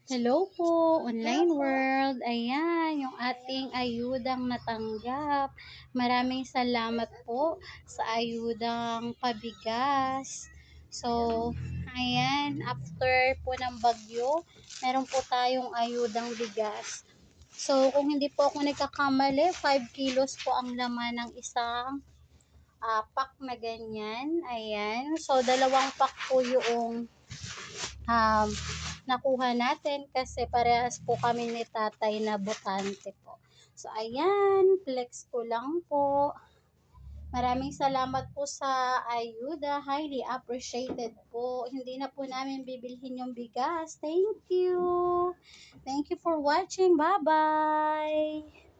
Hello po, online world. Ayan, yung ating ayudang natanggap. Maraming salamat po sa ayudang pabigas. So, ayan, after po ng bagyo, meron po tayong ayudang bigas. So, kung hindi po ako nagkakamali, 5 kilos po ang laman ng isang pack na ganyan. Ayan. So, dalawang pack po yung um, nakuha natin kasi parehas po kami ni tatay na botante po. So, ayan, flex ko lang po. Maraming salamat po sa ayuda. Highly appreciated po. Hindi na po namin bibilhin yung bigas. Thank you. Thank you for watching. Bye-bye.